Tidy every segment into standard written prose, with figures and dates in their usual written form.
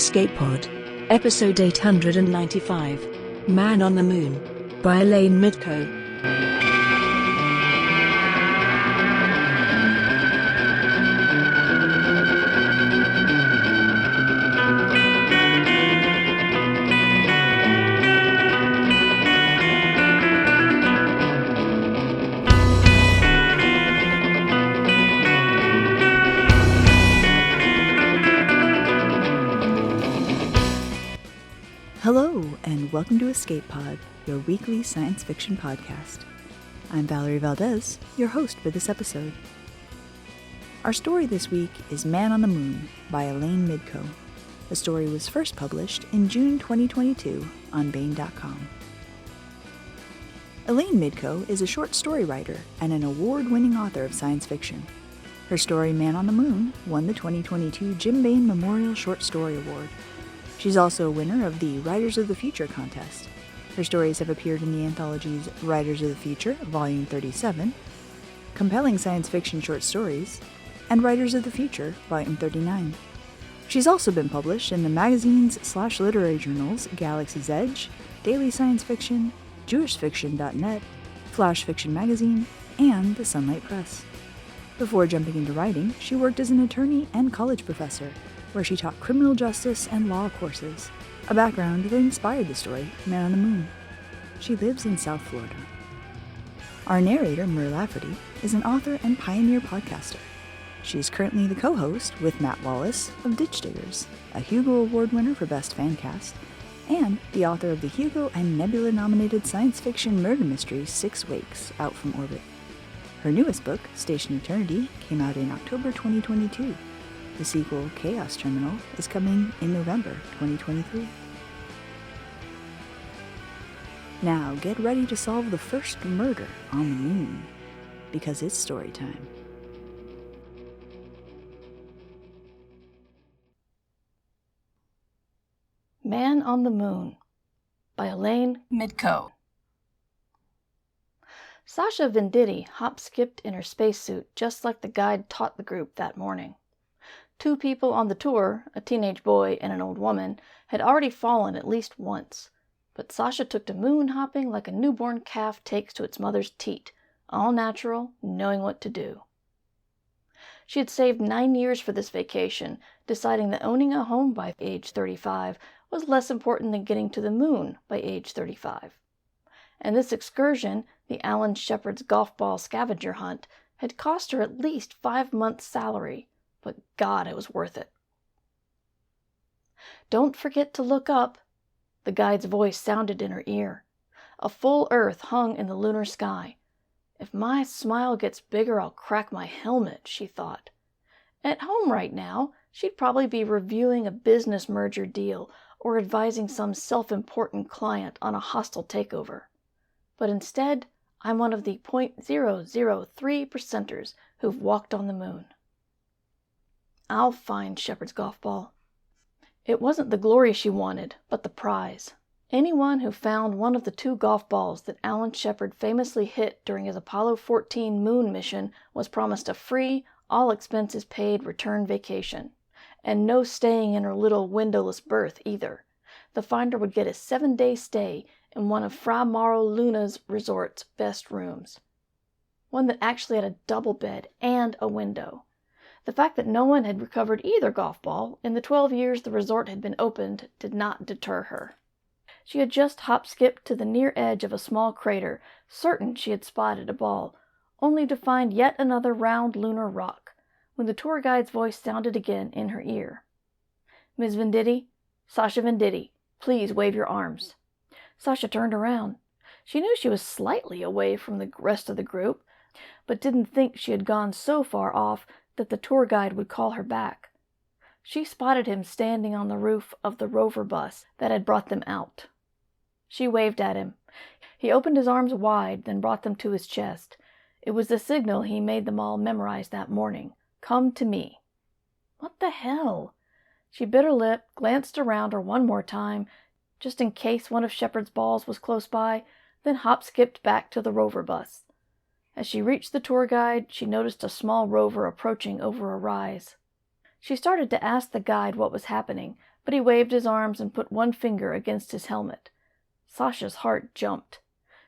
Escape Pod. Episode 895. Man on the Moon. By Elaine Midco. Hello, and welcome to Escape Pod, your weekly science fiction podcast. I'm Valerie Valdez, your host for this episode. Our story this week is Man on the Moon by Elaine Midco. The story was first published in June 2022 on Baen.com. Elaine Midco is a short story writer and an award-winning author of science fiction. Her story Man on the Moon won the 2022 Jim Baen Memorial Short Story Award. She's also a winner of the Writers of the Future contest. Her stories have appeared in the anthologies Writers of the Future, Volume 37, Compelling Science Fiction Short Stories, and Writers of the Future, Volume 39. She's also been published in the magazines/literary journals Galaxy's Edge, Daily Science Fiction, JewishFiction.net, Flash Fiction Magazine, and the Sunlight Press. Before jumping into writing, she worked as an attorney and college professor, where she taught criminal justice and law courses, a background that inspired the story Man on the Moon. She lives in South Florida. Our narrator, Mur Lafferty, is an author and pioneer podcaster. She's currently the co-host with Matt Wallace of Ditch Diggers, a Hugo Award winner for Best Fancast, and the author of the Hugo and Nebula-nominated science fiction murder mystery Six Wakes, Out from Orbit. Her newest book, Station Eternity, came out in October 2022. The sequel, Chaos Terminal, is coming in November 2023. Now, get ready to solve the first murder on the moon, because it's story time. Man on the Moon by Elaine Midco. Sasha Venditti hop-skipped in her spacesuit just like the guide taught the group that morning. Two people on the tour, a teenage boy and an old woman, had already fallen at least once, but Sasha took to moon hopping like a newborn calf takes to its mother's teat, all natural, knowing what to do. She had saved 9 years for this vacation, deciding that owning a home by age 35 was less important than getting to the moon by age 35. And this excursion, the Alan Shepard's golf ball scavenger hunt, had cost her at least 5 months' salary. But God, it was worth it. Don't forget to look up, the guide's voice sounded in her ear. A full Earth hung in the lunar sky. If my smile gets bigger, I'll crack my helmet, she thought. At home right now, she'd probably be reviewing a business merger deal or advising some self-important client on a hostile takeover. But instead, I'm one of the 0.003% who've walked on the moon. I'll find Shepard's golf ball. It wasn't the glory she wanted, but the prize. Anyone who found one of the 2 golf balls that Alan Shepard famously hit during his Apollo 14 moon mission was promised a free, all-expenses-paid return vacation. And no staying in her little windowless berth either. The finder would get a 7-day stay in one of Fra Mauro Luna's resort's best rooms. One that actually had a double bed and a window. The fact that no one had recovered either golf ball in the 12 years the resort had been opened did not deter her. She had just hop-skipped to the near edge of a small crater, certain she had spotted a ball, only to find yet another round lunar rock, when the tour guide's voice sounded again in her ear. Ms. Venditti, Sasha Venditti, please wave your arms. Sasha turned around. She knew she was slightly away from the rest of the group, but didn't think she had gone so far off that the tour guide would call her back. She spotted him standing on the roof of the rover bus that had brought them out. She waved at him. He opened his arms wide, then brought them to his chest. It was the signal he made them all memorize that morning. Come to me. What the hell? She bit her lip, glanced around her one more time, just in case one of Shepard's balls was close by, then hop-skipped back to the rover bus. As she reached the tour guide, she noticed a small rover approaching over a rise. She started to ask the guide what was happening, but he waved his arms and put one finger against his helmet. Sasha's heart jumped.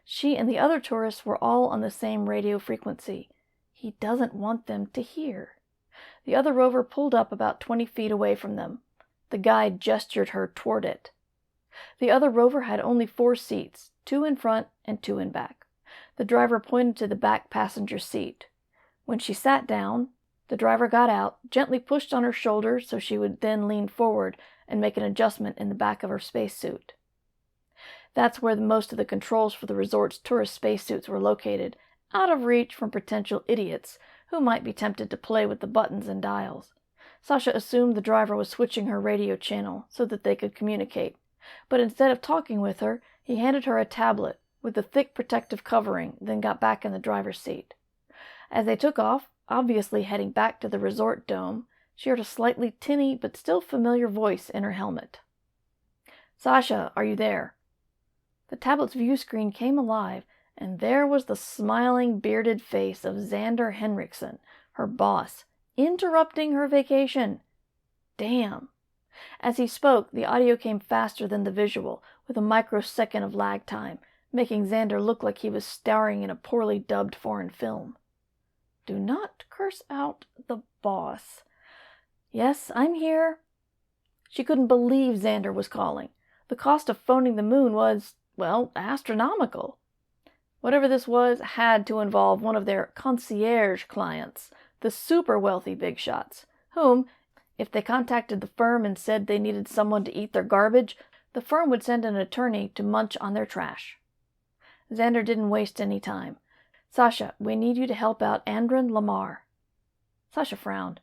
She and the other tourists were all on the same radio frequency. He doesn't want them to hear. The other rover pulled up about 20 feet away from them. The guide gestured her toward it. The other rover had only 4 seats, 2 in front and 2 in back. The driver pointed to the back passenger seat. When she sat down, the driver got out, gently pushed on her shoulder so she would then lean forward and make an adjustment in the back of her spacesuit. That's where most of the controls for the resort's tourist spacesuits were located, out of reach from potential idiots who might be tempted to play with the buttons and dials. Sasha assumed the driver was switching her radio channel so that they could communicate, but instead of talking with her, he handed her a tablet with a thick protective covering, then got back in the driver's seat. As they took off, obviously heading back to the resort dome, she heard a slightly tinny but still familiar voice in her helmet. "Sasha, are you there?" The tablet's view screen came alive, and there was the smiling, bearded face of Xander Henriksen, her boss, interrupting her vacation. Damn. As he spoke, the audio came faster than the visual, with a microsecond of lag time, making Xander look like he was starring in a poorly dubbed foreign film. Do not curse out the boss. Yes, I'm here. She couldn't believe Xander was calling. The cost of phoning the moon was, well, astronomical. Whatever this was had to involve one of their concierge clients, the super wealthy big shots, whom, if they contacted the firm and said they needed someone to eat their garbage, the firm would send an attorney to munch on their trash. Xander didn't waste any time. "Sasha, we need you to help out Andron Lamar." Sasha frowned.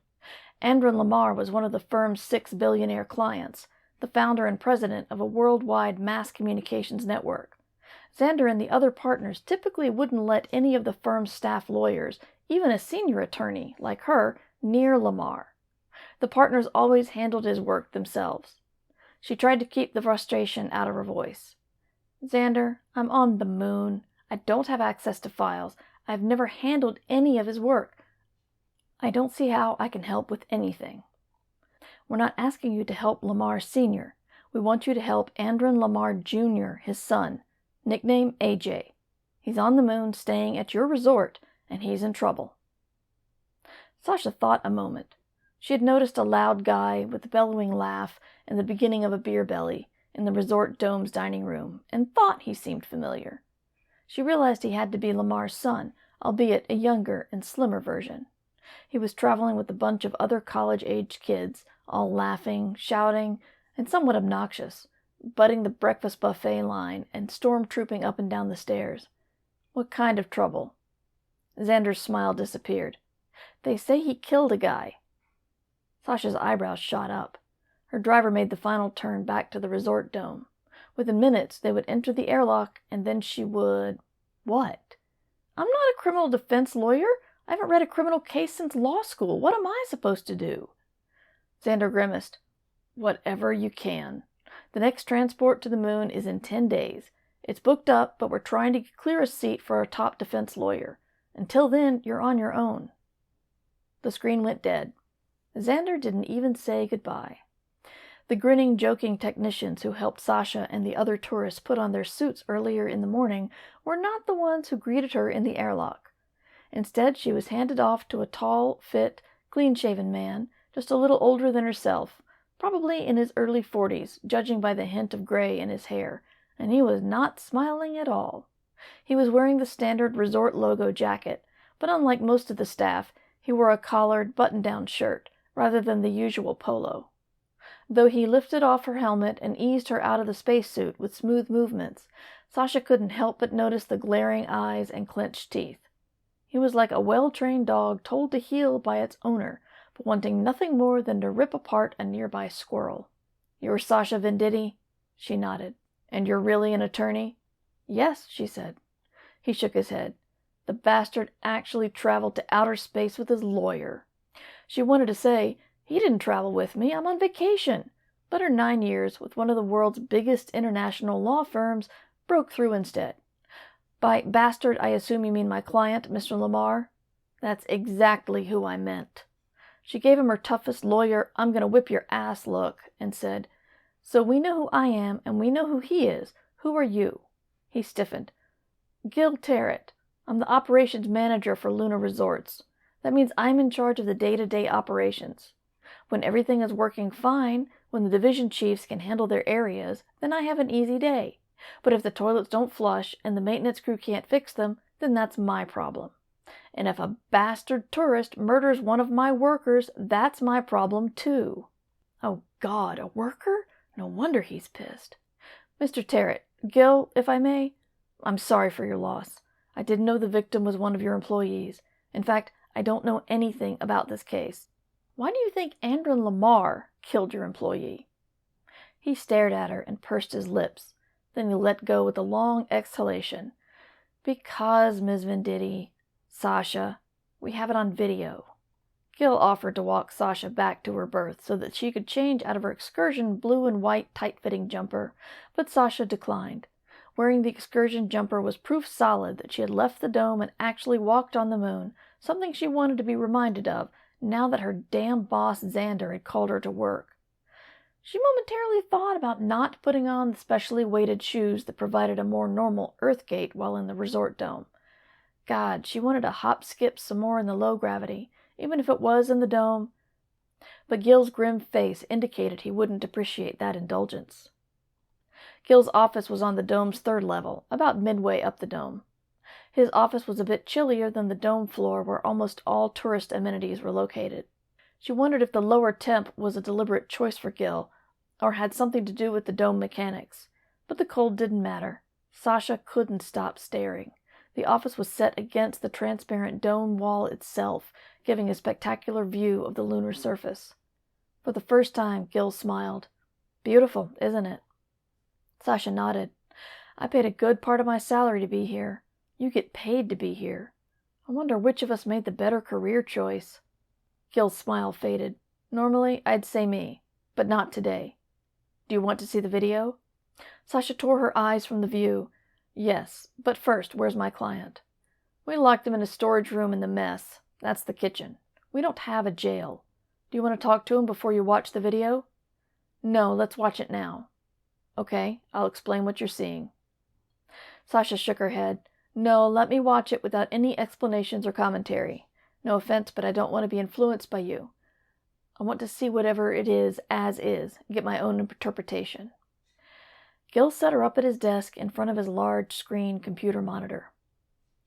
Andron Lamar was one of the firm's 6 billionaire clients, the founder and president of a worldwide mass communications network. Xander and the other partners typically wouldn't let any of the firm's staff lawyers, even a senior attorney like her, near Lamar. The partners always handled his work themselves. She tried to keep the frustration out of her voice. "Xander, I'm on the moon. I don't have access to files. I've never handled any of his work. I don't see how I can help with anything." "We're not asking you to help Lamar Sr. We want you to help Andron Lamar Jr., his son, nickname AJ. He's on the moon staying at your resort, and he's in trouble." Sasha thought a moment. She had noticed a loud guy with a bellowing laugh in the beginning of a beer belly in the resort dome's dining room, and thought he seemed familiar. She realized he had to be Lamar's son, albeit a younger and slimmer version. He was traveling with a bunch of other college-aged kids, all laughing, shouting, and somewhat obnoxious, butting the breakfast buffet line and storm-trooping up and down the stairs. What kind of trouble? Xander's smile disappeared. "They say he killed a guy." Sasha's eyebrows shot up. Her driver made the final turn back to the resort dome. Within minutes, they would enter the airlock, and then she would... What? "I'm not a criminal defense lawyer. I haven't read a criminal case since law school. What am I supposed to do?" Xander grimaced. "Whatever you can. The next transport to the moon is in 10 days. It's booked up, but we're trying to clear a seat for our top defense lawyer. Until then, you're on your own." The screen went dead. Xander didn't even say goodbye. The grinning, joking technicians who helped Sasha and the other tourists put on their suits earlier in the morning were not the ones who greeted her in the airlock. Instead, she was handed off to a tall, fit, clean-shaven man, just a little older than herself, probably in his early 40s, judging by the hint of gray in his hair, and he was not smiling at all. He was wearing the standard resort logo jacket, but unlike most of the staff, he wore a collared, button-down shirt, rather than the usual polo. Though he lifted off her helmet and eased her out of the spacesuit with smooth movements, Sasha couldn't help but notice the glaring eyes and clenched teeth. He was like a well-trained dog told to heel by its owner, but wanting nothing more than to rip apart a nearby squirrel. "You're Sasha Venditti?" She nodded. "And you're really an attorney?" "Yes," she said. He shook his head. The bastard actually traveled to outer space with his lawyer. She wanted to say, "He didn't travel with me, I'm on vacation," but her 9 years with one of the world's biggest international law firms broke through instead. "By bastard, I assume you mean my client, Mr. Lamar?" "That's exactly who I meant." She gave him her toughest lawyer, I'm-gonna-whip-your-ass look, and said, So we know who I am, and we know who he is. Who are you?" He stiffened. "Gil Tarrant. I'm the operations manager for Luna Resorts. That means I'm in charge of the day-to-day operations. When everything is working fine, when the division chiefs can handle their areas, then I have an easy day. But if the toilets don't flush and the maintenance crew can't fix them, then that's my problem. And if a bastard tourist murders one of my workers, that's my problem too." Oh God, a worker? No wonder he's pissed. "Mr. Tarrant, Gil, if I may, I'm sorry for your loss. I didn't know the victim was one of your employees. In fact, I don't know anything about this case. Why do you think Andron Lamar killed your employee?" He stared at her and pursed his lips. Then he let go with a long exhalation. "Because, Ms. Venditti, Sasha, we have it on video." Gil offered to walk Sasha back to her berth so that she could change out of her excursion blue and white tight-fitting jumper, but Sasha declined. Wearing the excursion jumper was proof solid that she had left the dome and actually walked on the moon, something she wanted to be reminded of now that her damn boss Xander had called her to work. She momentarily thought about not putting on the specially weighted shoes that provided a more normal earth gait while in the resort dome. God, she wanted to hop-skip some more in the low gravity, even if it was in the dome. But Gil's grim face indicated he wouldn't appreciate that indulgence. Gil's office was on the dome's third level, about midway up the dome. His office was a bit chillier than the dome floor where almost all tourist amenities were located. She wondered if the lower temp was a deliberate choice for Gil, or had something to do with the dome mechanics. But the cold didn't matter. Sasha couldn't stop staring. The office was set against the transparent dome wall itself, giving a spectacular view of the lunar surface. For the first time, Gil smiled. "Beautiful, isn't it?" Sasha nodded. "I paid a good part of my salary to be here. You get paid to be here. I wonder which of us made the better career choice." Gil's smile faded. "Normally, I'd say me, but not today. Do you want to see the video?" Sasha tore her eyes from the view. "Yes, but first, where's my client?" "We locked him in a storage room in the mess. That's the kitchen. We don't have a jail. Do you want to talk to him before you watch the video?" "No, let's watch it now." "Okay, I'll explain what you're seeing." Sasha shook her head. "No, let me watch it without any explanations or commentary. No offense, but I don't want to be influenced by you. I want to see whatever it is as is, and get my own interpretation." Gil set her up at his desk in front of his large screen computer monitor.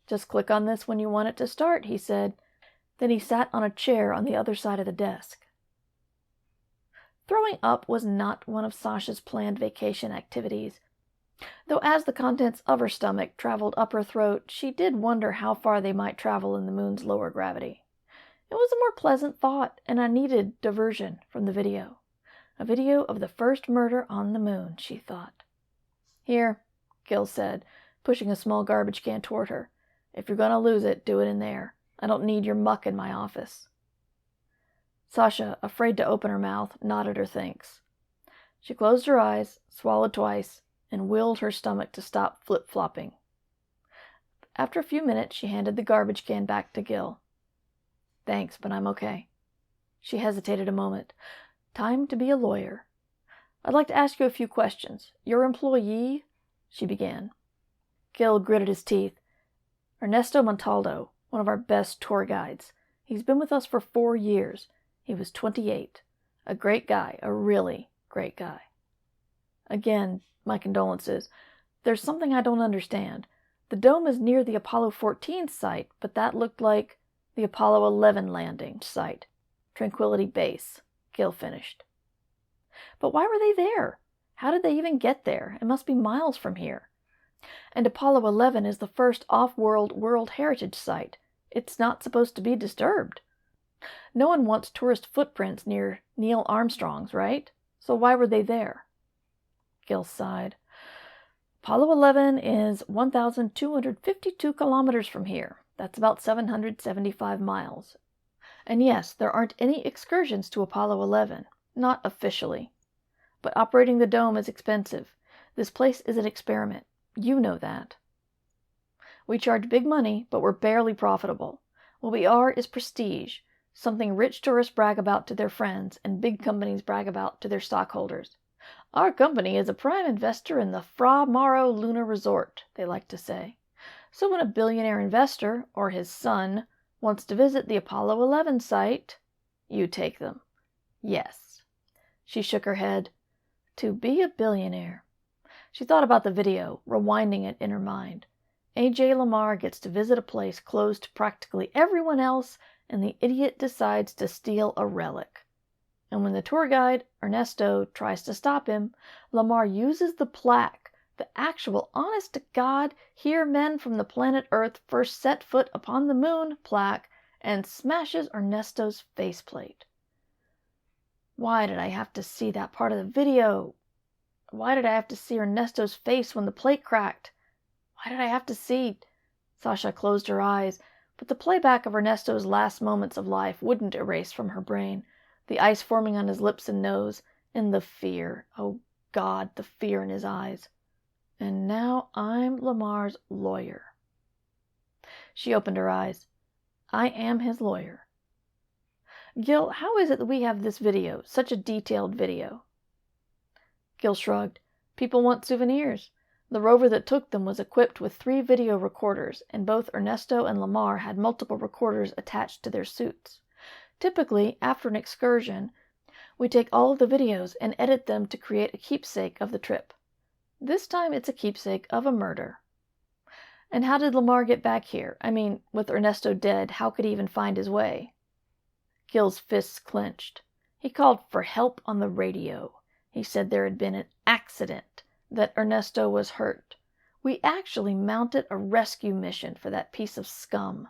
"Just click on this when you want it to start," he said. Then he sat on a chair on the other side of the desk. Throwing up was not one of Sasha's planned vacation activities, though as the contents of her stomach traveled up her throat, she did wonder how far they might travel in the moon's lower gravity. It was a more pleasant thought, and a needed diversion from the video. A video of the first murder on the moon, she thought. "Here," Gil said, pushing a small garbage can toward her. "If you're going to lose it, do it in there. I don't need your muck in my office." Sasha, afraid to open her mouth, nodded her thanks. She closed her eyes, swallowed twice, and willed her stomach to stop flip-flopping. After a few minutes, she handed the garbage can back to Gil. "Thanks, but I'm okay." She hesitated a moment. "Time to be a lawyer. I'd like to ask you a few questions. Your employee?" she began. Gil gritted his teeth. "Ernesto Montaldo, one of our best tour guides. He's been with us for 4 years. He was 28. A great guy, a really great guy." "Again, my condolences. There's something I don't understand. The dome is near the Apollo 14 site, but that looked like the Apollo 11 landing site. Tranquility Base," Gil finished. "But why were they there? How did they even get there? It must be miles from here. And Apollo 11 is the first off-world World Heritage Site. It's not supposed to be disturbed. No one wants tourist footprints near Neil Armstrong's, right? So why were they there?" Gil sighed. "Apollo 11 is 1,252 kilometers from here. That's about 775 miles. And yes, there aren't any excursions to Apollo 11. Not officially. But operating the dome is expensive. This place is an experiment. You know that. We charge big money, but we're barely profitable. What we are is prestige, something rich tourists brag about to their friends and big companies brag about to their stockholders. Our company is a prime investor in the Fra Mauro Lunar Resort, they like to say. So when a billionaire investor, or his son, wants to visit the Apollo 11 site, you take them. Yes. She shook her head. To be a billionaire. She thought about the video, rewinding it in her mind. A.J. Lamar gets to visit a place closed to practically everyone else, and the idiot decides to steal a relic. And when the tour guide, Ernesto, tries to stop him, Lamar uses the plaque, the actual honest-to-God, here men from the planet Earth first set foot upon the moon plaque, and smashes Ernesto's faceplate. Why did I have to see that part of the video? Why did I have to see Ernesto's face when the plate cracked? Why did I have to see... Sasha closed her eyes, but the playback of Ernesto's last moments of life wouldn't erase from her brain, the ice forming on his lips and nose, and the fear, oh God, the fear in his eyes. And now I'm Lamar's lawyer. She opened her eyes. I am his lawyer. Gil, how is it that we have this video, such a detailed video? Gil shrugged. People want souvenirs. The rover that took them was equipped with 3 video recorders, and both Ernesto and Lamar had multiple recorders attached to their suits. Typically, after an excursion, we take all of the videos and edit them to create a keepsake of the trip. This time it's a keepsake of a murder. And how did Lamar get back here? I mean, with Ernesto dead, how could he even find his way? Gil's fists clenched. He called for help on the radio. He said there had been an accident, that Ernesto was hurt. We actually mounted a rescue mission for that piece of scum.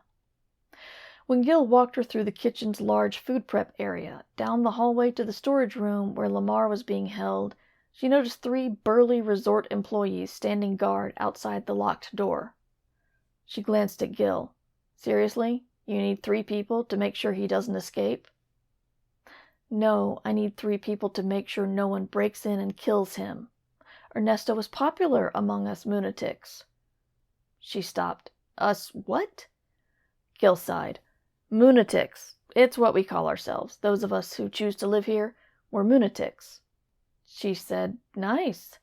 When Gil walked her through the kitchen's large food prep area, down the hallway to the storage room where Lamar was being held, she noticed 3 burly resort employees standing guard outside the locked door. She glanced at Gil. Seriously? You need 3 people to make sure he doesn't escape? No, I need 3 people to make sure no one breaks in and kills him. Ernesto was popular among us lunatics. She stopped. Us what? Gil sighed. Moonatics. It's what we call ourselves. Those of us who choose to live here, we're moonatics. She said, nice.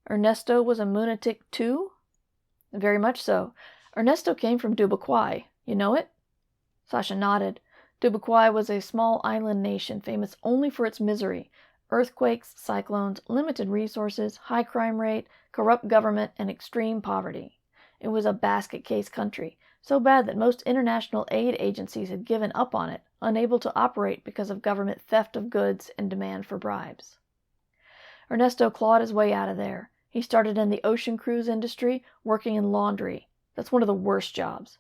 Ernesto was a moonatic too? Very much so. Ernesto came from Dubaquai. You know it? Sasha nodded. Dubaquai was a small island nation famous only for its misery. Earthquakes, cyclones, limited resources, high crime rate, corrupt government, and extreme poverty. It was a basket case country, so bad that most international aid agencies had given up on it, unable to operate because of government theft of goods and demand for bribes. Ernesto clawed his way out of there. He started in the ocean cruise industry, working in laundry. That's one of the worst jobs.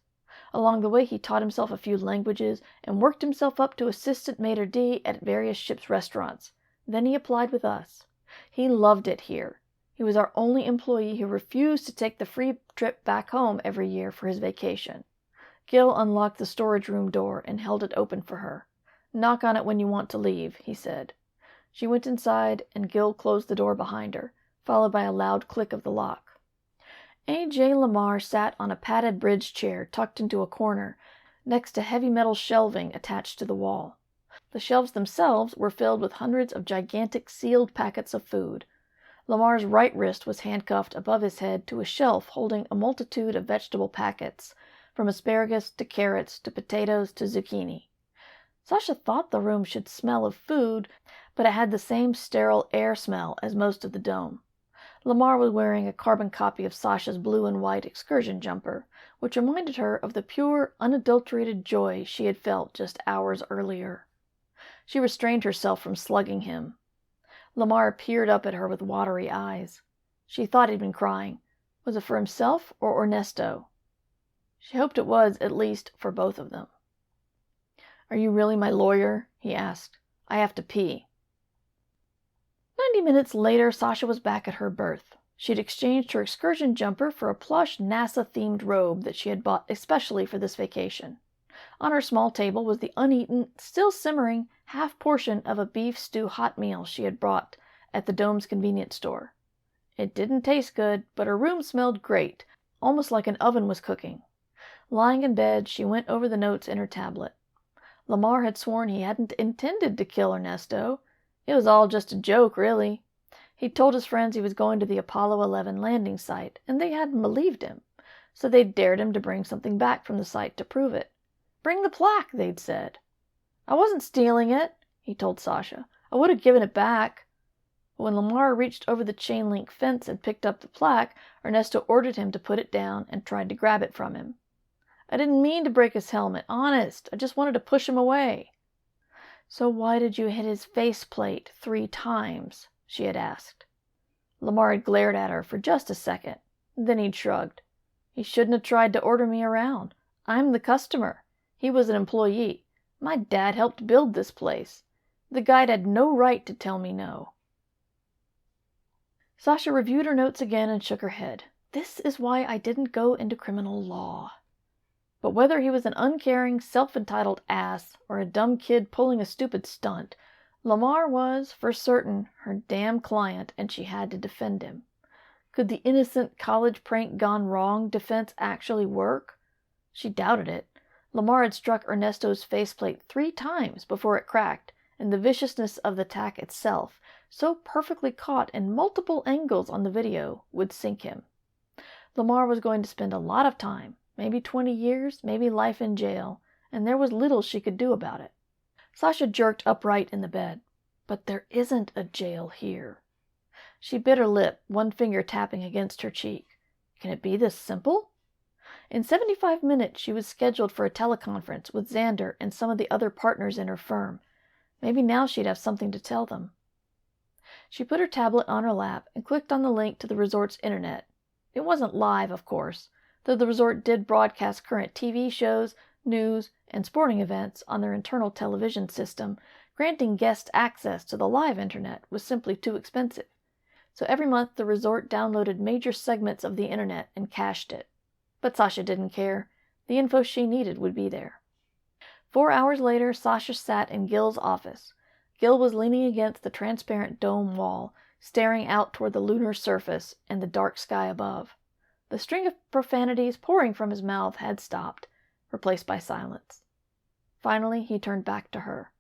Along the way, he taught himself a few languages and worked himself up to assistant maitre d' at various ship's restaurants. Then he applied with us. He loved it here. He was our only employee who refused to take the free trip back home every year for his vacation. Gil unlocked the storage room door and held it open for her. Knock on it when you want to leave, he said. She went inside, and Gil closed the door behind her, followed by a loud click of the lock. A.J. Lamar sat on a padded bridge chair tucked into a corner, next to heavy metal shelving attached to the wall. The shelves themselves were filled with hundreds of gigantic sealed packets of food. Lamar's right wrist was handcuffed above his head to a shelf holding a multitude of vegetable packets, from asparagus to carrots to potatoes to zucchini. Sasha thought the room should smell of food, but it had the same sterile air smell as most of the dome. Lamar was wearing a carbon copy of Sasha's blue and white excursion jumper, which reminded her of the pure, unadulterated joy she had felt just hours earlier. She restrained herself from slugging him. Lamar peered up at her with watery eyes. She thought he'd been crying. Was it for himself or Ernesto? She hoped it was, at least, for both of them. "Are you really my lawyer?" he asked. "I have to pee." 90 minutes later, Sasha was back at her berth. She'd exchanged her excursion jumper for a plush NASA-themed robe that she had bought especially for this vacation. On her small table was the uneaten, still simmering, half portion of a beef stew hot meal she had bought at the dome's convenience store. It didn't taste good, but her room smelled great, almost like an oven was cooking. Lying in bed, she went over the notes in her tablet. Lamar had sworn he hadn't intended to kill Ernesto. It was all just a joke, really. He'd told his friends he was going to the Apollo 11 landing site, and they hadn't believed him, so they'd dared him to bring something back from the site to prove it. "Bring the plaque," they'd said. "I wasn't stealing it," he told Sasha. "I would have given it back." But when Lamar reached over the chain-link fence and picked up the plaque, Ernesto ordered him to put it down and tried to grab it from him. "I didn't mean to break his helmet, honest. I just wanted to push him away." "So why did you hit his faceplate 3 times?" she had asked. Lamar had glared at her for just a second. Then he'd shrugged. "He shouldn't have tried to order me around. I'm the customer. He was an employee. My dad helped build this place. The guide had no right to tell me no." Sasha reviewed her notes again and shook her head. "This is why I didn't go into criminal law." But whether he was an uncaring, self-entitled ass or a dumb kid pulling a stupid stunt, Lamar was, for certain, her damn client, and she had to defend him. Could the innocent college prank gone wrong defense actually work? She doubted it. Lamar had struck Ernesto's faceplate 3 times before it cracked, and the viciousness of the attack itself, so perfectly caught in multiple angles on the video, would sink him. Lamar was going to spend a lot of time, maybe 20 years, maybe life in jail, and there was little she could do about it. Sasha jerked upright in the bed. "But there isn't a jail here." She bit her lip, one finger tapping against her cheek. Can it be this simple? In 75 minutes she was scheduled for a teleconference with Xander and some of the other partners in her firm. Maybe now she'd have something to tell them. She put her tablet on her lap and clicked on the link to the resort's internet. It wasn't live, of course, though the resort did broadcast current TV shows, news, and sporting events on their internal television system. Granting guests access to the live internet was simply too expensive. So every month the resort downloaded major segments of the internet and cached it. But Sasha didn't care. The info she needed would be there. 4 hours later, Sasha sat in Gil's office. Gil was leaning against the transparent dome wall, staring out toward the lunar surface and the dark sky above. The string of profanities pouring from his mouth had stopped, replaced by silence. Finally, he turned back to her.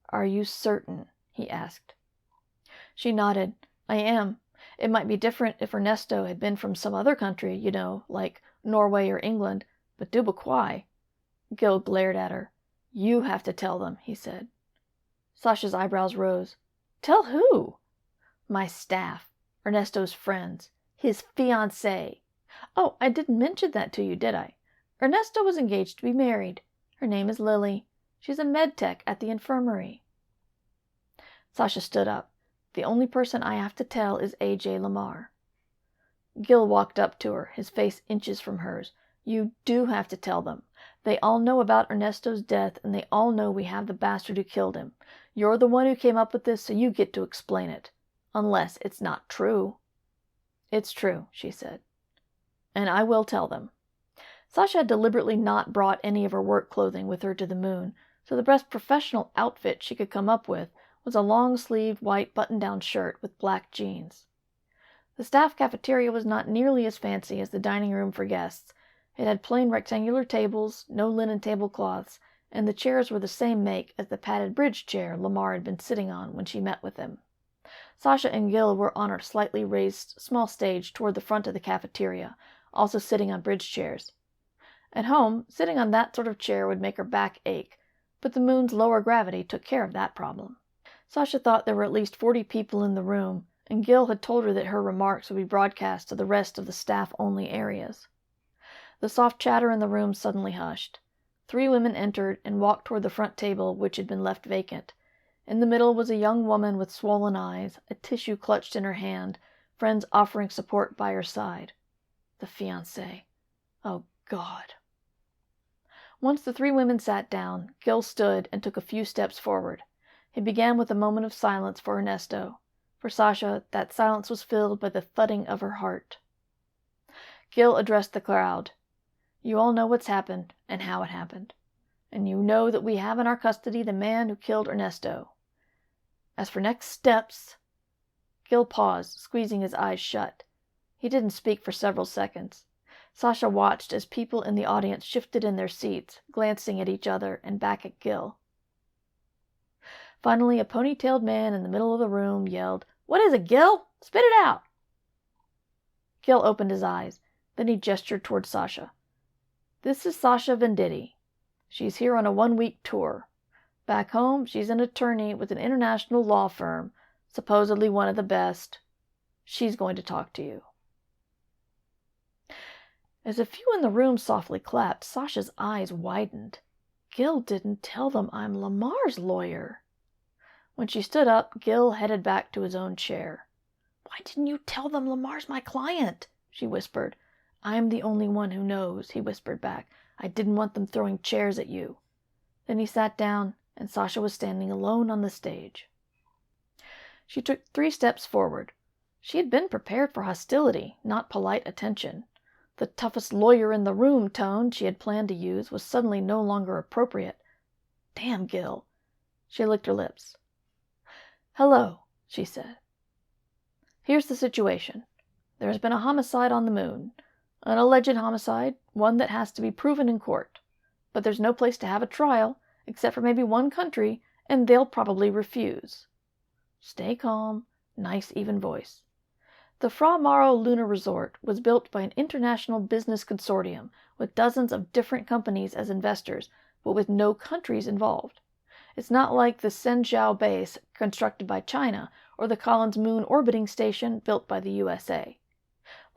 "Are you certain?" he asked. She nodded. "I am. It might be different if Ernesto had been from some other country, you know, like Norway or England, but Dubuquois." Gil glared at her. "You have to tell them," he said. Sasha's eyebrows rose. "Tell who?" "My staff. Ernesto's friends. His fiancée. Oh, I didn't mention that to you, did I? Ernesto was engaged to be married. Her name is Lily. She's a med tech at the infirmary." Sasha stood up. "The only person I have to tell is A.J. Lamar." Gil walked up to her, his face inches from hers. "You do have to tell them. They all know about Ernesto's death, and they all know we have the bastard who killed him. You're the one who came up with this, so you get to explain it. Unless it's not true." "It's true," she said. "And I will tell them." Sasha had deliberately not brought any of her work clothing with her to the moon, so the best professional outfit she could come up with was a long-sleeved white button-down shirt with black jeans. The staff cafeteria was not nearly as fancy as the dining room for guests. It had plain rectangular tables, no linen tablecloths, and the chairs were the same make as the padded bridge chair Lamar had been sitting on when she met with him. Sasha and Gil were on a slightly raised small stage toward the front of the cafeteria, also sitting on bridge chairs. At home, sitting on that sort of chair would make her back ache, but the moon's lower gravity took care of that problem. Sasha thought there were at least 40 people in the room, and Gil had told her that her remarks would be broadcast to the rest of the staff-only areas. The soft chatter in the room suddenly hushed. 3 women entered and walked toward the front table, which had been left vacant. In the middle was a young woman with swollen eyes, a tissue clutched in her hand, friends offering support by her side. The fiancé. Oh, God. Once the 3 women sat down, Gil stood and took a few steps forward. He began with a moment of silence for Ernesto. For Sasha, that silence was filled by the thudding of her heart. Gil addressed the crowd. "You all know what's happened and how it happened. And you know that we have in our custody the man who killed Ernesto. As for next steps..." Gil paused, squeezing his eyes shut. He didn't speak for several seconds. Sasha watched as people in the audience shifted in their seats, glancing at each other and back at Gil. Finally, a ponytailed man in the middle of the room yelled, What is it, Gil? Spit it out. Gil opened his eyes. Then he gestured toward Sasha. This is Sasha Venditti. She's here on a 1-week tour. Back home, she's an attorney with an international law firm, supposedly one of the best. She's going to talk to you. As a few in the room softly clapped, Sasha's eyes widened. Gil didn't tell them I'm Lamar's lawyer. When she stood up, Gil headed back to his own chair. Why didn't you tell them Lamar's my client? She whispered. I'm the only one who knows, he whispered back. I didn't want them throwing chairs at you. Then he sat down, and Sasha was standing alone on the stage. She took 3 steps forward. She had been prepared for hostility, not polite attention. The toughest lawyer in the room tone she had planned to use was suddenly no longer appropriate. Damn, Gil. She licked her lips. Hello, she said. Here's the situation. There has been a homicide on the moon. An alleged homicide, one that has to be proven in court. But there's no place to have a trial, except for maybe one country, and they'll probably refuse. Stay calm. Nice, even voice. The Fra Mauro Lunar Resort was built by an international business consortium with dozens of different companies as investors, but with no countries involved. It's not like the Shenzhou base constructed by China or the Collins Moon orbiting station built by the USA.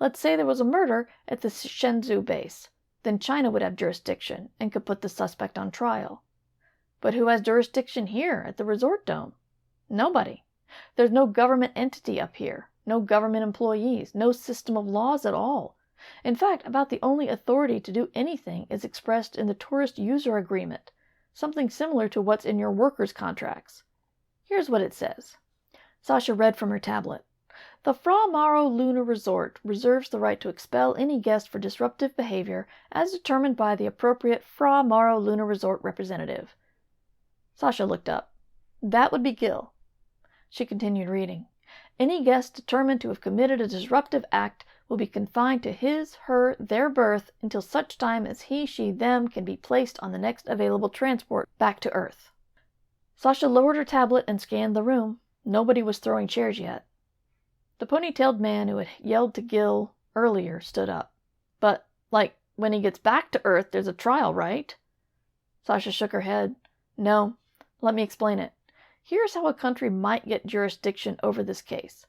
Let's say there was a murder at the Shenzhou base. Then China would have jurisdiction and could put the suspect on trial. But who has jurisdiction here at the resort dome? Nobody. There's no government entity up here, no government employees, no system of laws at all. In fact, about the only authority to do anything is expressed in the tourist user agreement, something similar to what's in your workers' contracts. Here's what it says. Sasha read from her tablet. The Fra Mauro Lunar Resort reserves the right to expel any guest for disruptive behavior as determined by the appropriate Fra Mauro Lunar Resort representative. Sasha looked up. That would be Gil. She continued reading. Any guest determined to have committed a disruptive act will be confined to his, her, their berth until such time as he, she, them can be placed on the next available transport back to Earth. Sasha lowered her tablet and scanned the room. Nobody was throwing chairs yet. The ponytailed man who had yelled to Gil earlier stood up. But, when he gets back to Earth, there's a trial, right? Sasha shook her head. No. Let me explain it. Here's how a country might get jurisdiction over this case.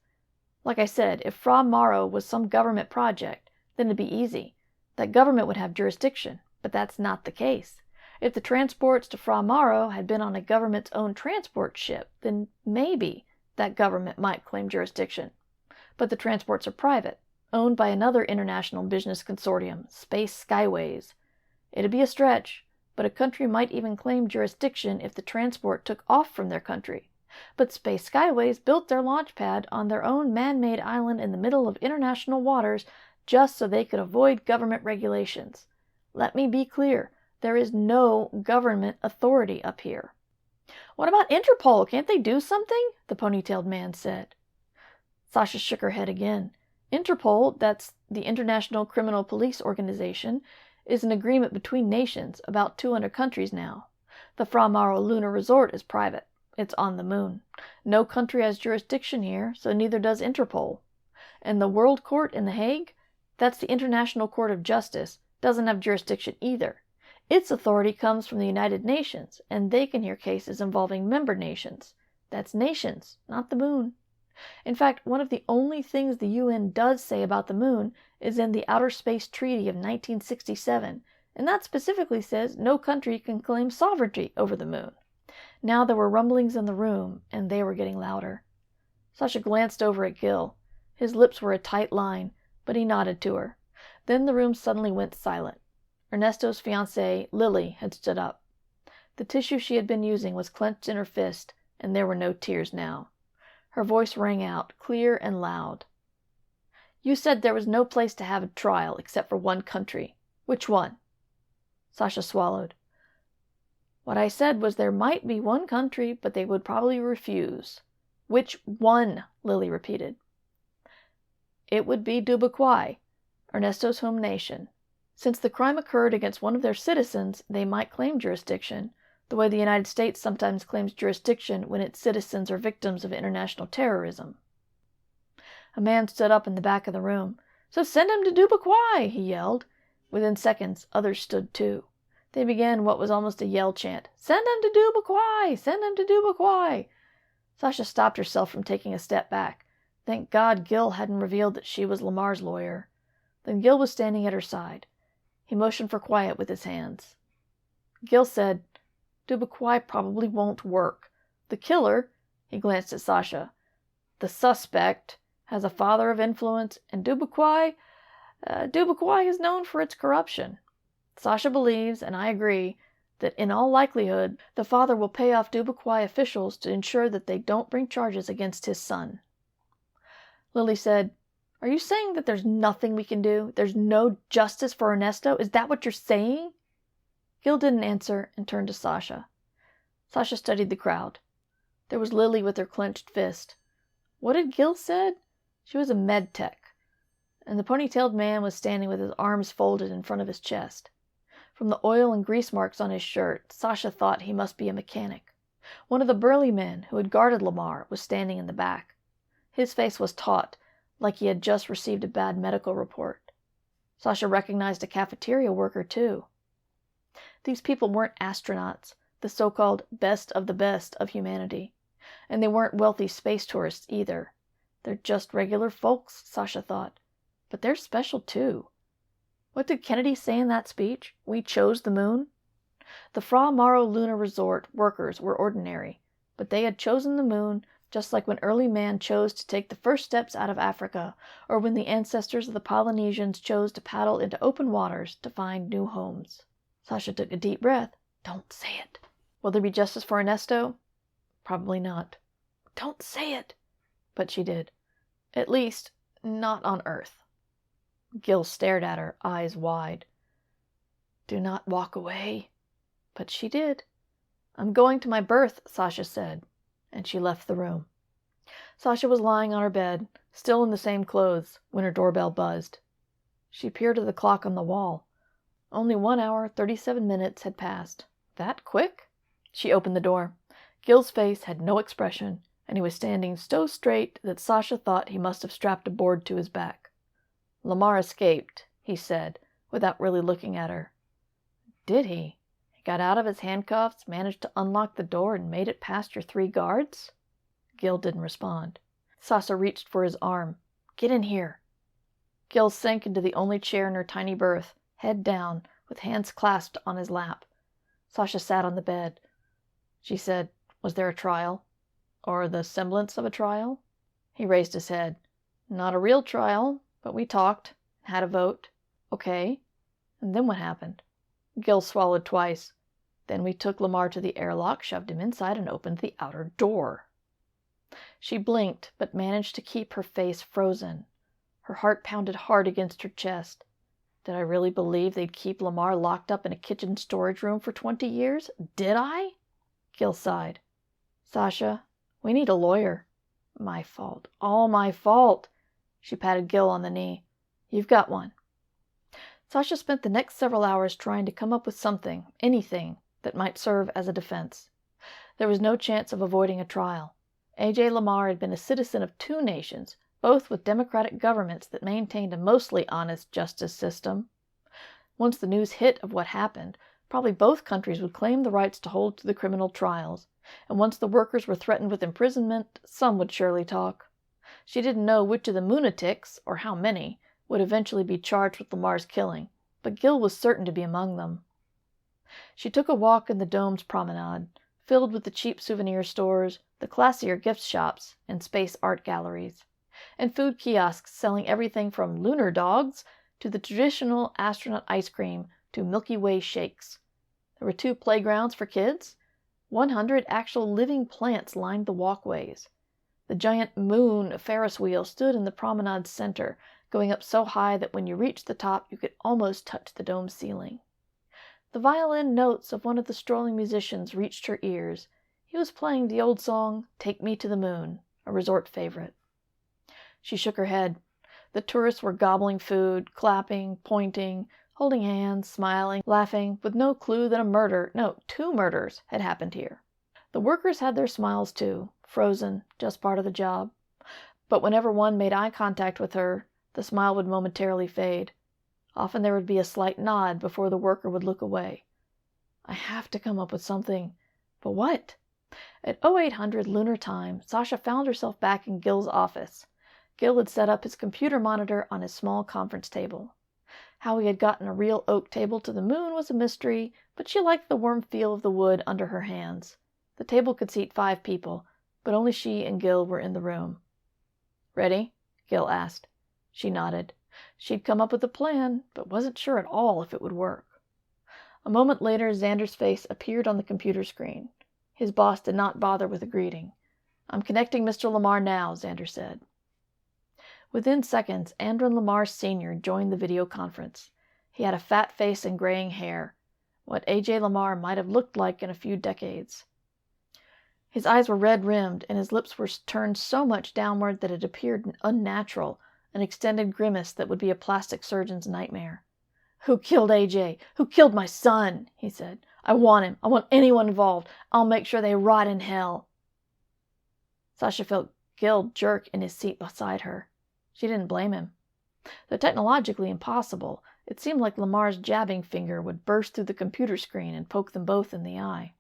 Like I said, if Fra Mauro was some government project, then it'd be easy. That government would have jurisdiction, but that's not the case. If the transports to Fra Mauro had been on a government's own transport ship, then maybe that government might claim jurisdiction. But the transports are private, owned by another international business consortium, Space Skyways. It'd be a stretch, but a country might even claim jurisdiction if the transport took off from their country. But Space Skyways built their launch pad on their own man-made island in the middle of international waters just so they could avoid government regulations. Let me be clear, there is no government authority up here. What about Interpol? Can't they do something? The ponytailed man said. Sasha shook her head again. Interpol, that's the International Criminal Police Organization, is an agreement between nations, about 200 countries now. The Fra Mauro Lunar Resort is private. It's on the moon. No country has jurisdiction here, so neither does Interpol. And the World Court in The Hague, that's the International Court of Justice, doesn't have jurisdiction either. Its authority comes from the United Nations, and they can hear cases involving member nations. That's nations, not the moon. In fact, one of the only things the UN does say about the moon is in the Outer Space Treaty of 1967, and that specifically says no country can claim sovereignty over the moon. Now there were rumblings in the room, and they were getting louder. Sasha glanced over at Gil. His lips were a tight line, but he nodded to her. Then the room suddenly went silent. Ernesto's fiancée, Lily, had stood up. The tissue she had been using was clenched in her fist, and there were no tears now. Her voice rang out, clear and loud. You said there was no place to have a trial except for one country. Which one? Sasha swallowed. What I said was there might be one country, but they would probably refuse. Which one? Lily repeated. It would be Dubaquai, Ernesto's home nation. Since the crime occurred against one of their citizens, they might claim jurisdiction, the way the United States sometimes claims jurisdiction when its citizens are victims of international terrorism. A man stood up in the back of the room. "So send him to Dubuquois!" he yelled. Within seconds, others stood too. They began what was almost a yell chant. "Send him to Dubuquois! Send him to Dubuquois!" Sasha stopped herself from taking a step back. Thank God Gil hadn't revealed that she was Lamar's lawyer. Then Gil was standing at her side. He motioned for quiet with his hands. Gil said, "Dubuquois probably won't work. The killer," he glanced at Sasha, "the suspect, has a father of influence, and Dubuquois is known for its corruption. Sasha believes, and I agree, that in all likelihood the father will pay off Dubuquois officials to ensure that they don't bring charges against his son." Lily said, "Are you saying that there's nothing we can do? There's no justice for Ernesto? Is that what you're saying?" Gil didn't answer and turned to Sasha. Sasha studied the crowd. There was Lily with her clenched fist. What had Gil said? She was a med tech. And the ponytailed man was standing with his arms folded in front of his chest. From the oil and grease marks on his shirt, Sasha thought he must be a mechanic. One of the burly men who had guarded Lamar was standing in the back. His face was taut, like he had just received a bad medical report. Sasha recognized a cafeteria worker, too. These people weren't astronauts, the so-called best of the best of humanity. And they weren't wealthy space tourists, either. They're just regular folks, Sasha thought. But they're special, too. What did Kennedy say in that speech? We chose the moon? The Fra Mauro Luna Resort workers were ordinary, but they had chosen the moon just like when early man chose to take the first steps out of Africa, or when the ancestors of the Polynesians chose to paddle into open waters to find new homes. Sasha took a deep breath. Don't say it. Will there be justice for Ernesto? Probably not. Don't say it. But she did. At least, not on Earth. Gil stared at her, eyes wide. Do not walk away. But she did. I'm going to my berth, Sasha said, and she left the room. Sasha was lying on her bed, still in the same clothes, when her doorbell buzzed. She peered at the clock on the wall. Only 1 hour, 37 minutes had passed. That quick? She opened the door. Gil's face had no expression, and he was standing so straight that Sasha thought he must have strapped a board to his back. Lamar escaped, he said, without really looking at her. Did he? He got out of his handcuffs, managed to unlock the door, and made it past your 3 guards? Gil didn't respond. Sasha reached for his arm. Get in here. Gil sank into the only chair in her tiny berth, head down, with hands clasped on his lap. Sasha sat on the bed. She said, Was there a trial? Or the semblance of a trial? He raised his head. Not a real trial, but we talked, had a vote. Okay. And then what happened? Gil swallowed twice. Then we took Lamar to the airlock, shoved him inside, and opened the outer door. She blinked, but managed to keep her face frozen. Her heart pounded hard against her chest. Did I really believe they'd keep Lamar locked up in a kitchen storage room for 20 years? Did I? Gil sighed. Sasha, we need a lawyer. My fault. All my fault. She patted Gil on the knee. You've got one. Sasha spent the next several hours trying to come up with something, anything, that might serve as a defense. There was no chance of avoiding a trial. A.J. Lamar had been a citizen of 2 nations, both with democratic governments that maintained a mostly honest justice system. Once the news hit of what happened, probably both countries would claim the rights to hold to the criminal trials, and once the workers were threatened with imprisonment, some would surely talk. She didn't know which of the Moonatics, or how many, would eventually be charged with Lamar's killing, but Gil was certain to be among them. She took a walk in the dome's promenade, filled with the cheap souvenir stores, the classier gift shops, and space art galleries, and food kiosks selling everything from lunar dogs to the traditional astronaut ice cream to Milky Way shakes. There were 2 playgrounds for kids. 100 actual living plants lined the walkways. The giant moon Ferris wheel stood in the promenade's center, going up so high that when you reached the top you could almost touch the dome's ceiling. The violin notes of one of the strolling musicians reached her ears. He was playing the old song, Take Me to the Moon, a resort favorite. She shook her head. The tourists were gobbling food, clapping, pointing, holding hands, smiling, laughing, with no clue that 2 murders had happened here. The workers had their smiles too, frozen, just part of the job. But whenever one made eye contact with her, the smile would momentarily fade. Often there would be a slight nod before the worker would look away. I have to come up with something. But what? At 0800 lunar time, Sasha found herself back in Gil's office. Gil had set up his computer monitor on his small conference table. How he had gotten a real oak table to the moon was a mystery, but she liked the warm feel of the wood under her hands. The table could seat 5 people, but only she and Gil were in the room. "Ready?" Gil asked. She nodded. She'd come up with a plan, but wasn't sure at all if it would work. A moment later, Xander's face appeared on the computer screen. His boss did not bother with a greeting. "I'm connecting Mr. Lamar now," Xander said. Within seconds, Andron Lamar Sr. joined the video conference. He had a fat face and graying hair, what A.J. Lamar might have looked like in a few decades. His eyes were red-rimmed, and his lips were turned so much downward that it appeared unnatural, an extended grimace that would be a plastic surgeon's nightmare. "Who killed A.J.? Who killed my son?" he said. "I want him. I want anyone involved. I'll make sure they rot in hell." Sasha felt Gil jerk in his seat beside her. She didn't blame him. Though technologically impossible, it seemed like Lamar's jabbing finger would burst through the computer screen and poke them both in the eye.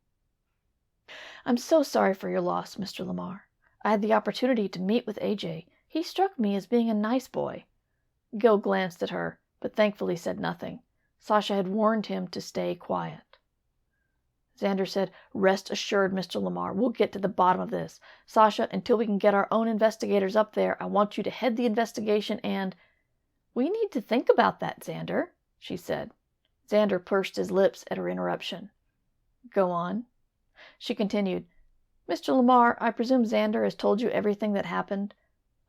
"I'm so sorry for your loss, Mr. Lamar. I had the opportunity to meet with A.J. He struck me as being a nice boy." Gil glanced at her, but thankfully said nothing. Sasha had warned him to stay quiet. Xander said, "Rest assured, Mr. Lamar, we'll get to the bottom of this. Sasha, until we can get our own investigators up there, I want you to head the investigation and—" "We need to think about that, Xander," she said. Xander pursed his lips at her interruption. "Go on." She continued, "Mr. Lamar, I presume Xander has told you everything that happened.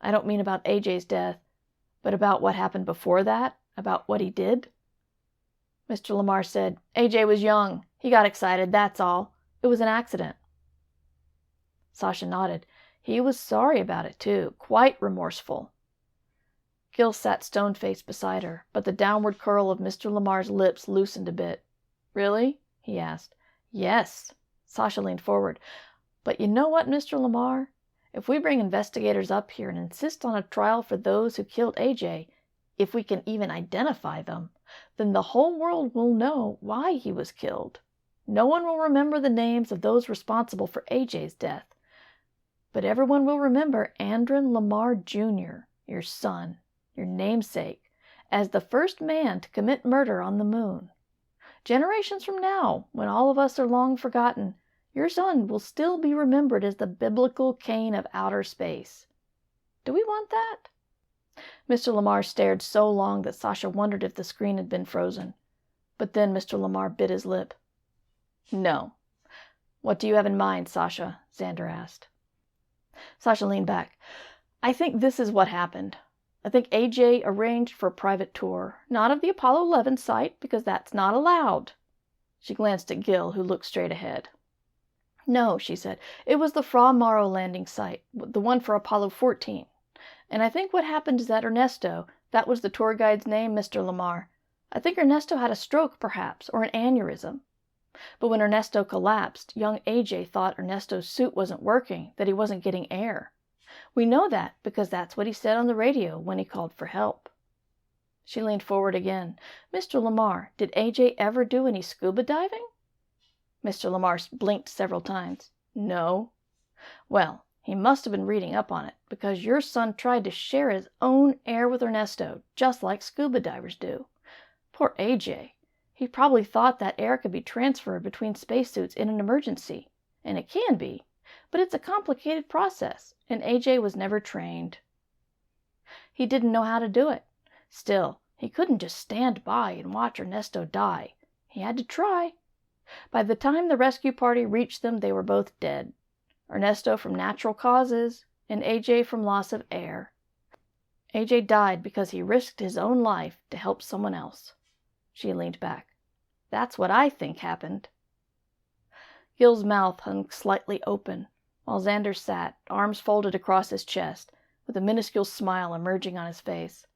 I don't mean about A.J.'s death, but about what happened before that, about what he did." Mr. Lamar said, "A.J. was young. He got excited, that's all. It was an accident." Sasha nodded. He was sorry about it, too. Quite remorseful. Gil sat stone-faced beside her, but the downward curl of Mr. Lamar's lips loosened a bit. "Really?" he asked. "Yes." Sasha leaned forward. "But you know what, Mr. Lamar? If we bring investigators up here and insist on a trial for those who killed A.J., if we can even identify them, then the whole world will know why he was killed. No one will remember the names of those responsible for A.J.'s death, but everyone will remember Andron Lamar Jr., your son, your namesake, as the first man to commit murder on the moon. Generations from now, when all of us are long forgotten, your son will still be remembered as the biblical Cain of outer space. Do we want that?" Mr. Lamar stared so long that Sasha wondered if the screen had been frozen. But then Mr. Lamar bit his lip. "No." "What do you have in mind, Sasha?" Xander asked. Sasha leaned back. "I think this is what happened. I think A.J. arranged for a private tour, not of the Apollo 11 site, because that's not allowed." She glanced at Gil, who looked straight ahead. "No," she said. "It was the Fra Mauro landing site, the one for Apollo 14. And I think what happened is that Ernesto, that was the tour guide's name, Mr. Lamar, I think Ernesto had a stroke, perhaps, or an aneurysm. But when Ernesto collapsed, young A.J. thought Ernesto's suit wasn't working, that he wasn't getting air. We know that because that's what he said on the radio when he called for help." She leaned forward again. "Mr. Lamar, did A.J. ever do any scuba diving?" Mr. Lamar blinked several times. "No." "Well, he must have been reading up on it, because your son tried to share his own air with Ernesto, just like scuba divers do. Poor A.J. He probably thought that air could be transferred between spacesuits in an emergency, and it can be, but it's a complicated process, and A.J. was never trained. He didn't know how to do it. Still, he couldn't just stand by and watch Ernesto die. He had to try. By the time the rescue party reached them, they were both dead. Ernesto from natural causes, and A.J. from loss of air. A.J. died because he risked his own life to help someone else." She leaned back. "That's what I think happened." Gil's mouth hung slightly open, while Xander sat, arms folded across his chest, with a minuscule smile emerging on his face.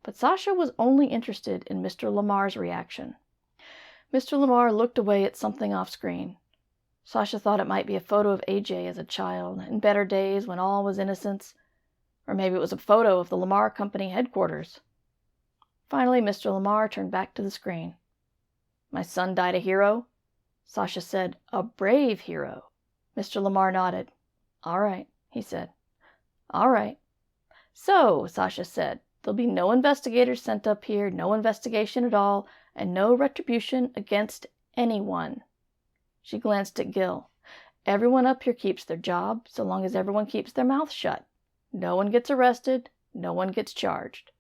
But Sasha was only interested in Mr. Lamar's reaction. Mr. Lamar looked away at something off-screen. Sasha thought it might be a photo of A.J. as a child, in better days when all was innocence. Or maybe it was a photo of the Lamar Company headquarters. Finally, Mr. Lamar turned back to the screen. My son died a hero? Sasha said, a brave hero. Mr. Lamar nodded. All right, he said. All right. So, Sasha said, there'll be no investigators sent up here, no investigation at all, and no retribution against anyone. She glanced at Gil. Everyone up here keeps their job, so long as everyone keeps their mouth shut. No one gets arrested, no one gets charged.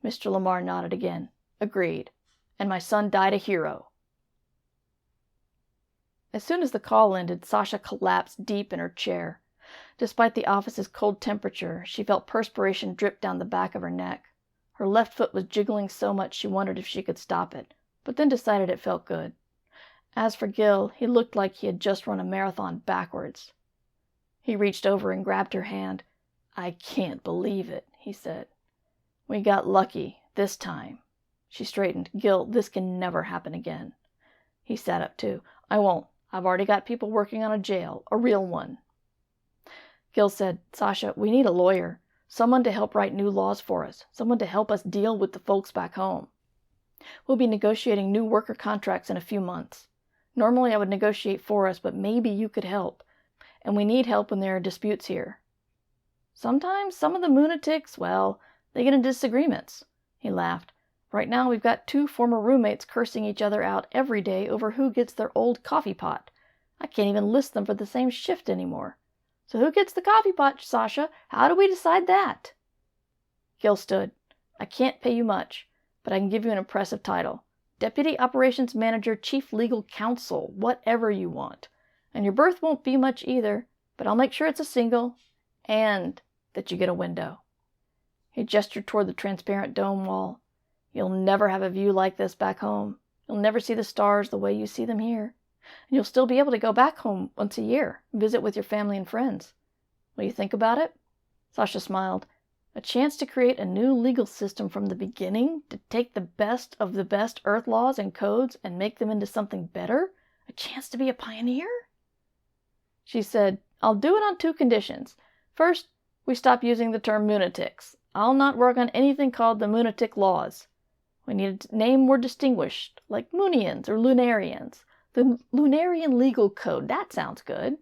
Mr. Lamar nodded again. Agreed. And my son died a hero. As soon as the call ended, Sasha collapsed deep in her chair. Despite the office's cold temperature, she felt perspiration drip down the back of her neck. Her left foot was jiggling so much she wondered if she could stop it, but then decided it felt good. As for Gil, he looked like he had just run a marathon backwards. He reached over and grabbed her hand. I can't believe it, he said. We got lucky, this time. She straightened. Gil, this can never happen again. He sat up too. I won't. I've already got people working on a jail, a real one. Gil said, Sasha, we need a lawyer. Someone to help write new laws for us. Someone to help us deal with the folks back home. We'll be negotiating new worker contracts in a few months. Normally I would negotiate for us, but maybe you could help. And we need help when there are disputes here. Sometimes some of the lunatics, well, they get in disagreements. He laughed. Right now we've got 2 former roommates cursing each other out every day over who gets their old coffee pot. I can't even list them for the same shift anymore. So who gets the coffee pot, Sasha? How do we decide that? Gil stood. I can't pay you much, but I can give you an impressive title. Deputy Operations Manager, Chief Legal Counsel, whatever you want. And your berth won't be much either, but I'll make sure it's a single, and that you get a window. He gestured toward the transparent dome wall. You'll never have a view like this back home. You'll never see the stars the way you see them here. And you'll still be able to go back home once a year, visit with your family and friends. Will you think about it? Sasha smiled. A chance to create a new legal system from the beginning, to take the best of the best Earth laws and codes and make them into something better? A chance to be a pioneer? She said, I'll do it on 2 conditions. First, we stop using the term lunatics. I'll not work on anything called the lunatic laws. We need a name more distinguished, like Moonians or Lunarians. The Lunarian Legal Code, that sounds good.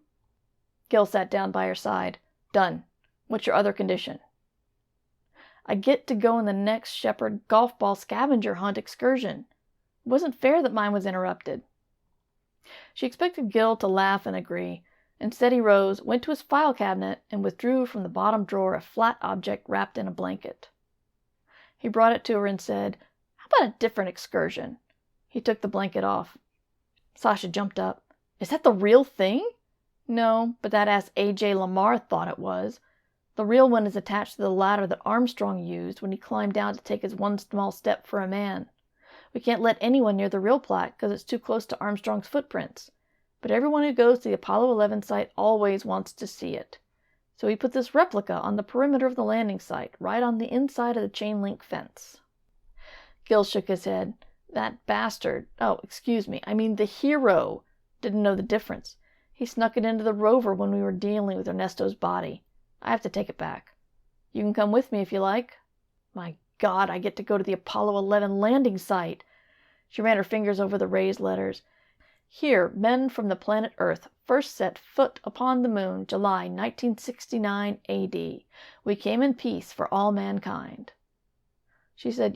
Gil sat down by her side. Done. What's your other condition? I get to go on the next Shepherd golf ball scavenger hunt excursion. It wasn't fair that mine was interrupted. She expected Gil to laugh and agree. Instead he rose, went to his file cabinet, and withdrew from the bottom drawer a flat object wrapped in a blanket. He brought it to her and said, How about a different excursion? He took the blanket off. Sasha jumped up. Is that the real thing? No, but that ass A.J. Lamar thought it was. The real one is attached to the ladder that Armstrong used when he climbed down to take his one small step for a man. We can't let anyone near the real plaque because it's too close to Armstrong's footprints. But everyone who goes to the Apollo 11 site always wants to see it. So we put this replica on the perimeter of the landing site, right on the inside of the chain-link fence. Gil shook his head. That bastard, the hero, didn't know the difference. He snuck it into the rover when we were dealing with Ernesto's body. I have to take it back. You can come with me if you like. My God, I get to go to the Apollo 11 landing site. She ran her fingers over the raised letters. Here, men from the planet Earth first set foot upon the moon, July 1969 A.D. We came in peace for all mankind. She said,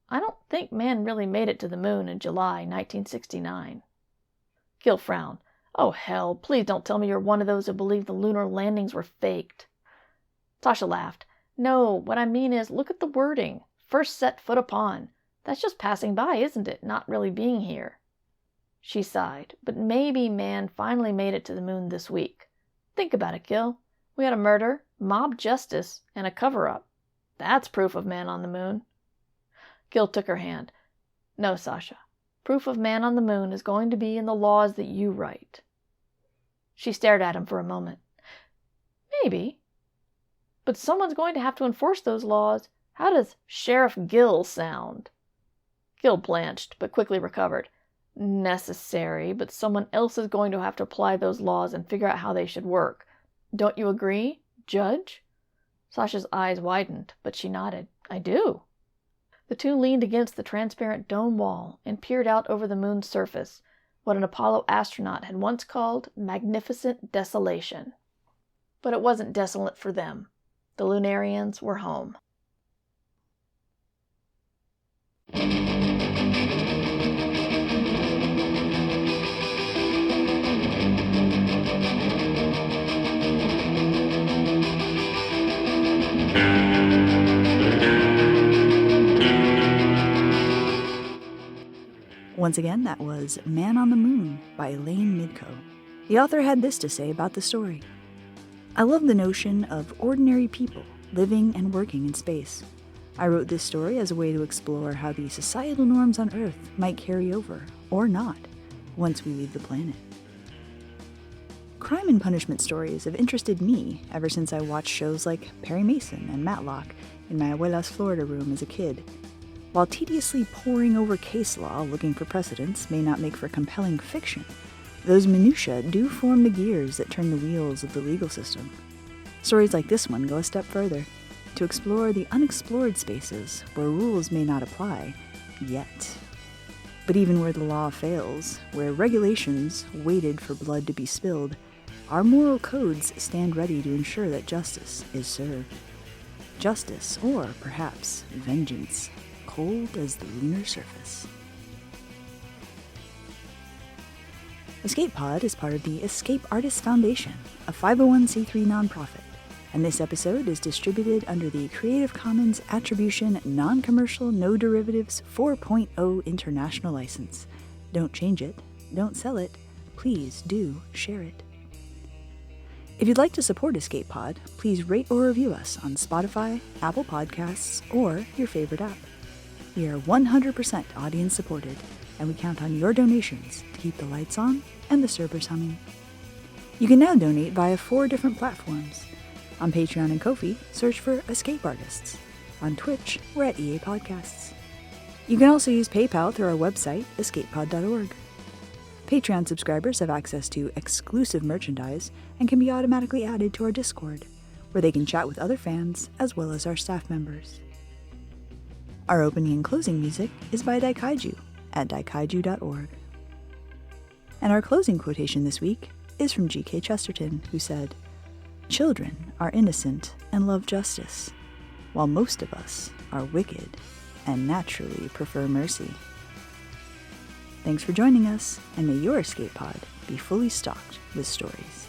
I don't think man really made it to the moon in July 1969. Gil frowned. Oh, hell, please don't tell me you're one of those who believe the lunar landings were faked. Sasha laughed. No, what I mean is, look at the wording. First set foot upon. That's just passing by, isn't it? Not really being here. She sighed. But maybe man finally made it to the moon this week. Think about it, Gil. We had a murder, mob justice, and a cover-up. That's proof of man on the moon. Gil took her hand. No, Sasha. Proof of man on the moon is going to be in the laws that you write. She stared at him for a moment. Maybe. But someone's going to have to enforce those laws. How does Sheriff Gil sound? Gil blanched, but quickly recovered. Necessary, but someone else is going to have to apply those laws and figure out how they should work. Don't you agree, Judge? Sasha's eyes widened, but she nodded. I do. The two leaned against the transparent dome wall and peered out over the moon's surface, what an Apollo astronaut had once called magnificent desolation. But it wasn't desolate for them. The Lunarians were home. Once again, that was Man on the Moon by Elaine Midco. The author had this to say about the story. I love the notion of ordinary people living and working in space. I wrote this story as a way to explore how the societal norms on Earth might carry over, or not, once we leave the planet. Crime and punishment stories have interested me ever since I watched shows like Perry Mason and Matlock in my abuela's Florida room as a kid. While tediously poring over case law looking for precedents may not make for compelling fiction, those minutiae do form the gears that turn the wheels of the legal system. Stories like this one go a step further, to explore the unexplored spaces where rules may not apply, yet. But even where the law fails, where regulations waited for blood to be spilled, our moral codes stand ready to ensure that justice is served. Justice, or perhaps vengeance, cold as the lunar surface. Escape Pod is part of the Escape Artists Foundation, a 501c3 nonprofit, and this episode is distributed under the Creative Commons Attribution Non-Commercial No Derivatives 4.0 International License. Don't change it, don't sell it, please do share it. If you'd like to support Escape Pod, please rate or review us on Spotify, Apple Podcasts, or your favorite app. We are 100% audience supported, and we count on your donations to keep the lights on and the servers humming. You can now donate via 4 different platforms. On Patreon and Ko-fi, search for Escape Artists. On Twitch, we're at EA Podcasts. You can also use PayPal through our website, escapepod.org. Patreon subscribers have access to exclusive merchandise and can be automatically added to our Discord, where they can chat with other fans as well as our staff members. Our opening and closing music is by Daikaiju at daikaiju.org. And our closing quotation this week is from G.K. Chesterton, who said, "Children are innocent and love justice, while most of us are wicked and naturally prefer mercy." Thanks for joining us, and may your escape pod be fully stocked with stories.